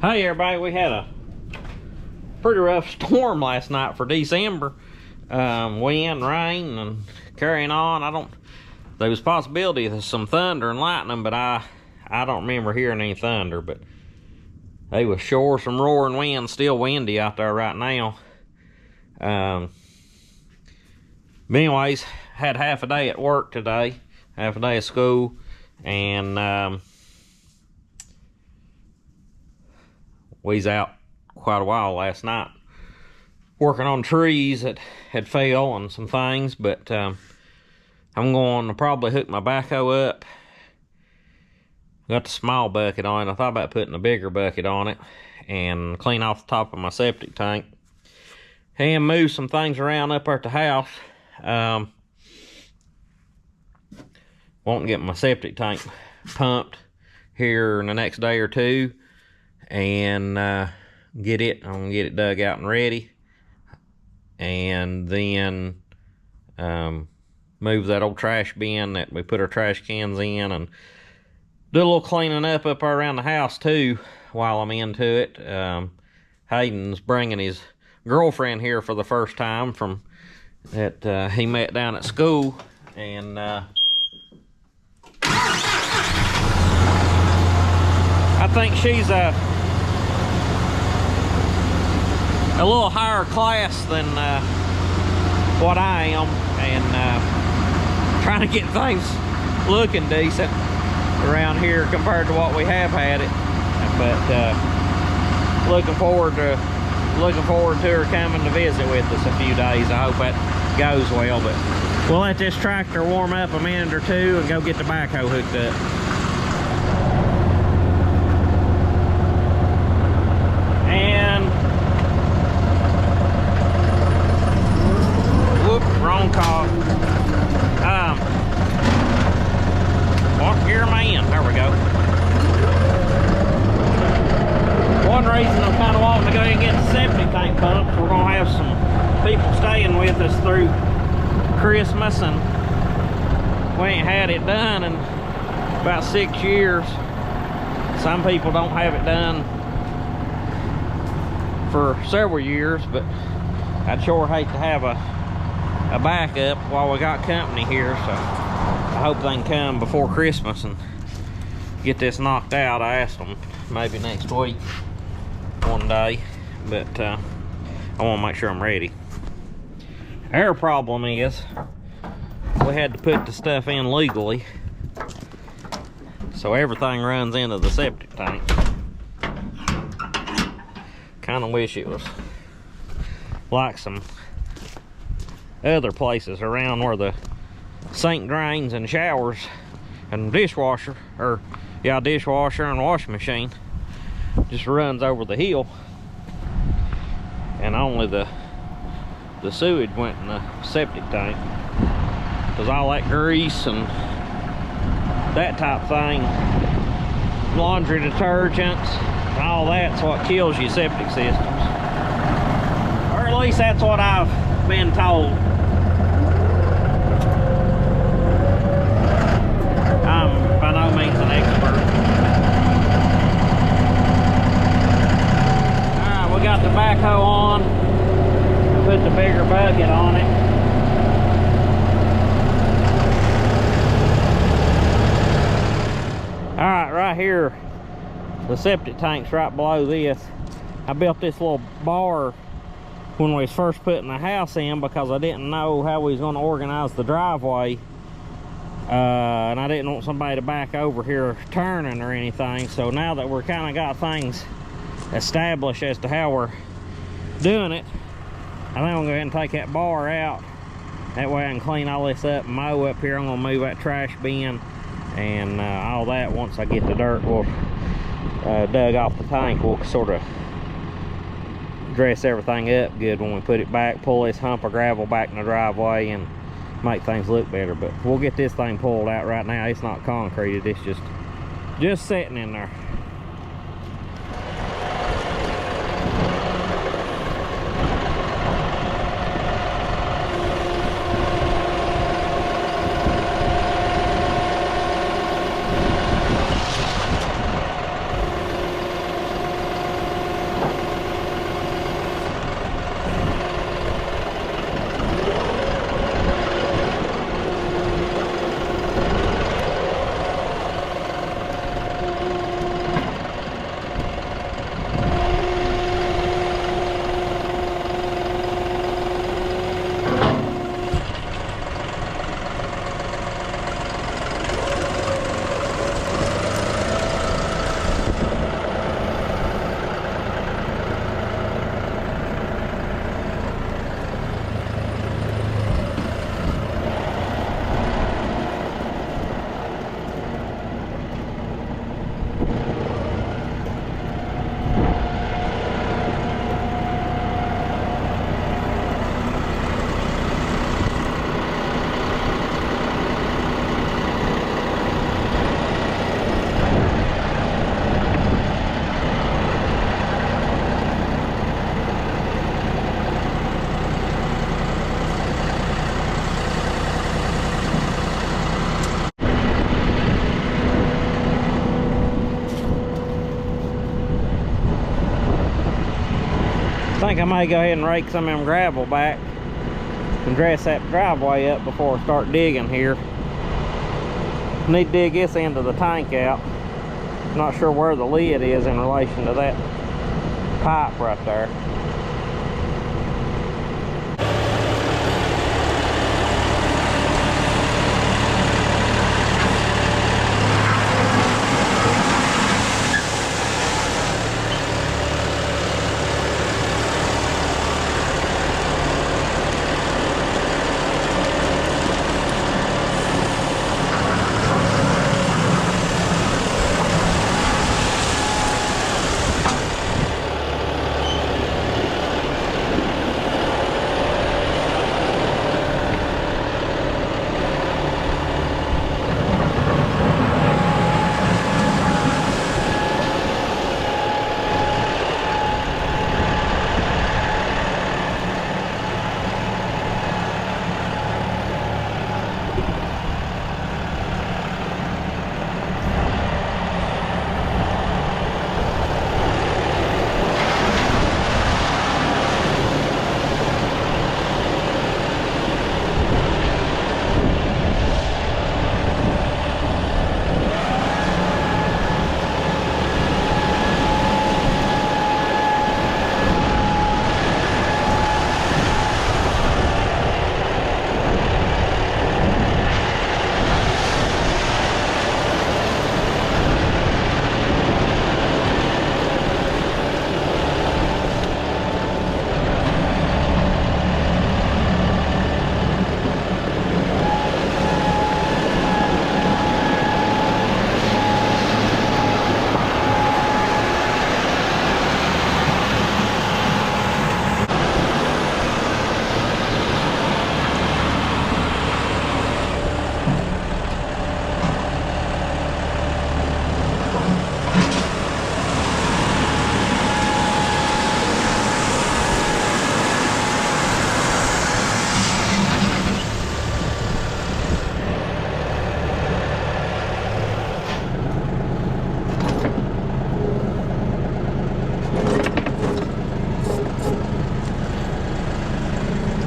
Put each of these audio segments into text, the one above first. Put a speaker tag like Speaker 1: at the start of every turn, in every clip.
Speaker 1: Hey everybody, we had a pretty rough storm last night for December. Wind, rain, and carrying on. There was possibility of some thunder and lightning, but I don't remember hearing any thunder, but they was sure some roaring wind, still windy out there right now. But anyways, had half a day at work today, half a day of school, and we was out quite a while last night working on trees that had fell and some things, but I'm going to probably hook my backhoe up. Got the small bucket on it. I thought about putting a bigger bucket on it and clean off the top of my septic tank and move some things around up there at the house. Want to get my septic tank pumped here in the next day or two, and I'm gonna get it dug out and ready, and then move that old trash bin that we put our trash cans in, and do a little cleaning up around the house too while I'm into it. Hayden's bringing his girlfriend here for the first time from that he met down at school, and I think she's a little higher class than what I am, and trying to get things looking decent around here compared to what we have had it. But looking forward to her coming to visit with us a few days. I hope that goes well, but we'll let this tractor warm up a minute or two and go get the backhoe hooked up. Wrong call. What gear am I in? There we go. One reason I'm kind of wanting to go ahead and get the septic tank pumped, we're going to have some people staying with us through Christmas, and we ain't had it done in about 6 years. Some people don't have it done for several years, but I'd sure hate to have a backup while we got company here, so I hope they can come before Christmas and get this knocked out. I asked them maybe next week one day, but I want to make sure I'm ready. Our problem is we had to put the stuff in legally, so everything runs into the septic tank. Kind of wish it was like some other places around where the sink drains and showers and dishwasher and washing machine just runs over the hill, and only the sewage went in the septic tank, because all that grease and that type of thing, laundry detergents and all that's what kills your septic systems, or at least that's what I've been told. I'm by no means an expert. Alright, we got the backhoe on. Put the bigger bucket on it. Alright, right here, the septic tank's right below this. I built this little bar when we was first putting the house in, because I didn't know how we was going to organize the driveway, and I didn't want somebody to back over here turning or anything. So now that we're kind of got things established as to how we're doing it, I think I'm going to go ahead and take that bar out. That way I can clean all this up and mow up here. I'm going to move that trash bin and all that. Once I get the dirt dug off the tank, we'll sort of dress everything up good when we put it back, pull this hump of gravel back in the driveway and make things look better. But we'll get this thing pulled out right now. It's not concreted, it's just sitting in there. think I may go ahead and rake some of them gravel back and dress that driveway up before I start digging here. Need to dig this end of the tank out. Not sure where the lid is in relation to that pipe right there.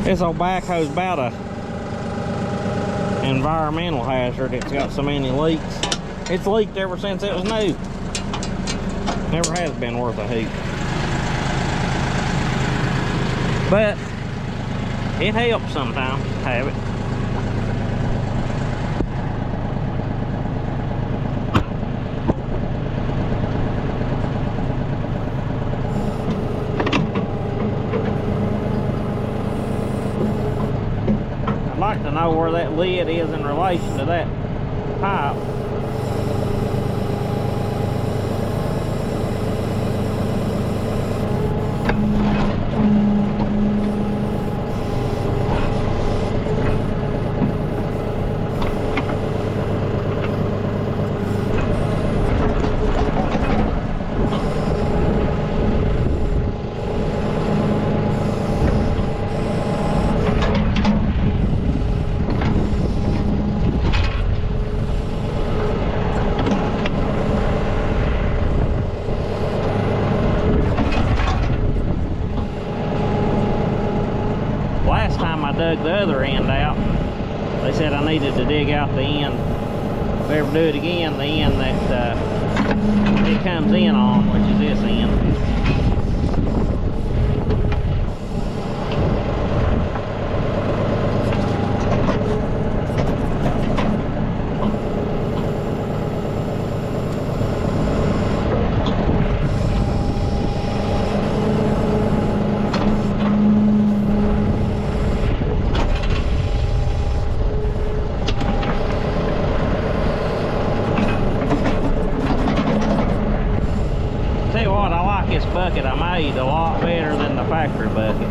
Speaker 1: This old backhoe's about a environmental hazard. It's got so many leaks. It's leaked ever since it was new. Never has been worth a hoot. But it helps sometimes to have it. I'd like to know where that lid is in relation to that pipe. Dug the other end out. They said I needed to dig out the end. If I ever do it again, the end that it comes in on, which is this end. This bucket I made a lot better than the factory bucket.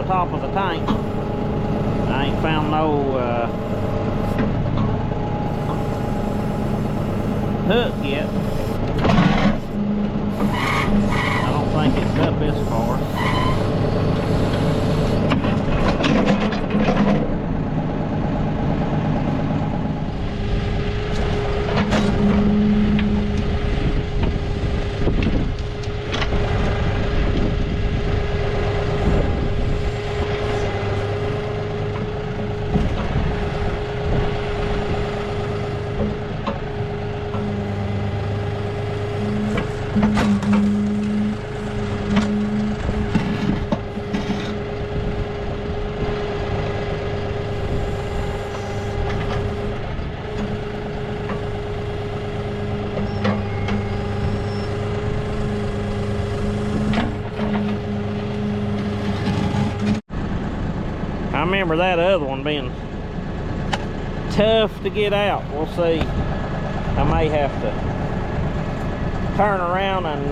Speaker 1: top of the tank. I ain't found no hook yet. I don't think it's up this far. I remember that other one being tough to get out. We'll see. I may have to turn around and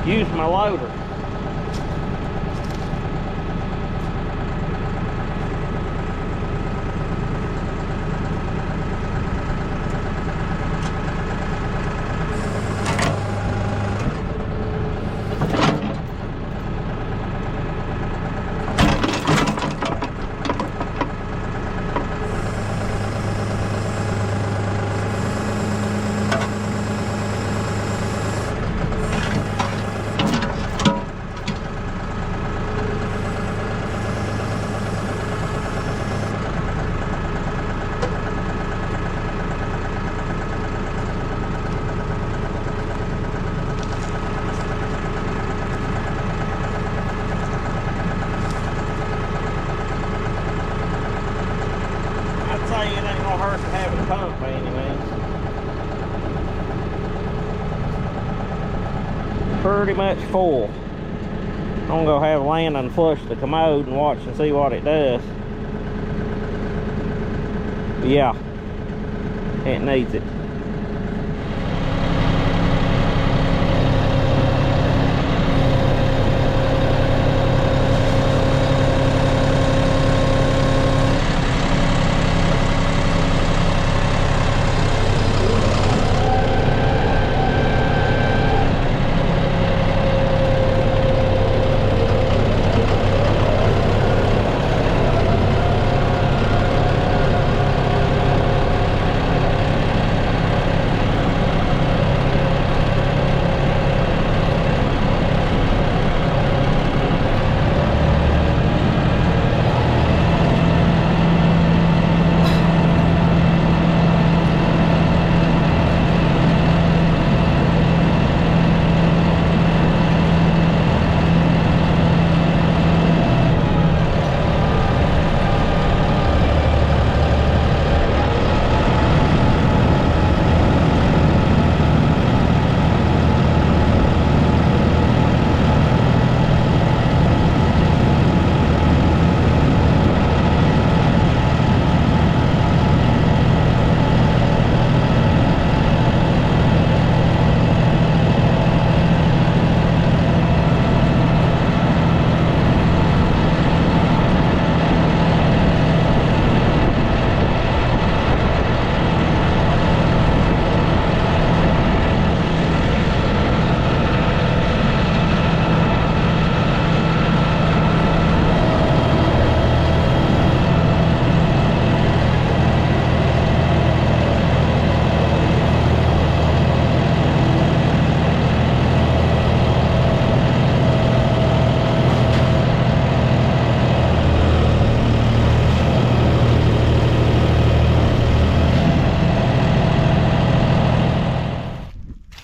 Speaker 1: use my loader. Pretty much full. I'm gonna go have Landon flush the commode and watch and see what it does. But yeah, it needs it.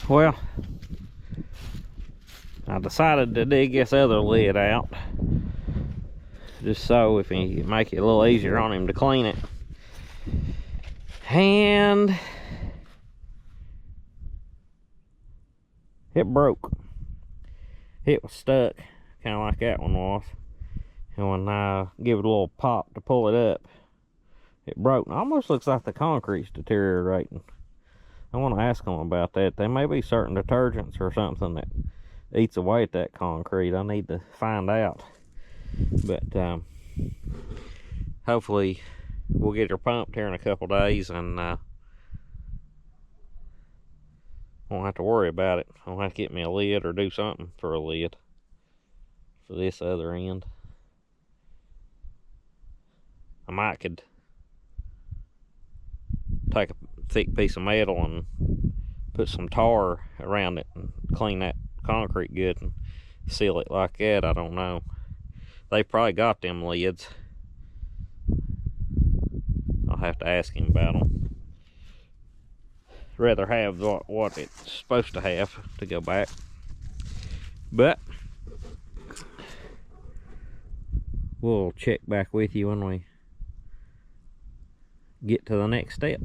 Speaker 1: Well, I decided to dig this other lid out, just so if he make it a little easier on him to clean it. And it broke. It was stuck, kind of like that one was. And when I give it a little pop to pull it up, it broke. It almost looks like the concrete's deteriorating. I want to ask them about that. There may be certain detergents or something that eats away at that concrete. I need to find out. But hopefully we'll get her pumped here in a couple days, and won't have to worry about it. I won't have to get me a lid or do something for a lid for this other end. I might could take a thick piece of metal and put some tar around it and clean that concrete good and seal it like that. I don't know. They probably got them lids. I'll have to ask him about them. Rather have what it's supposed to have to go back. But we'll check back with you when we get to the next step.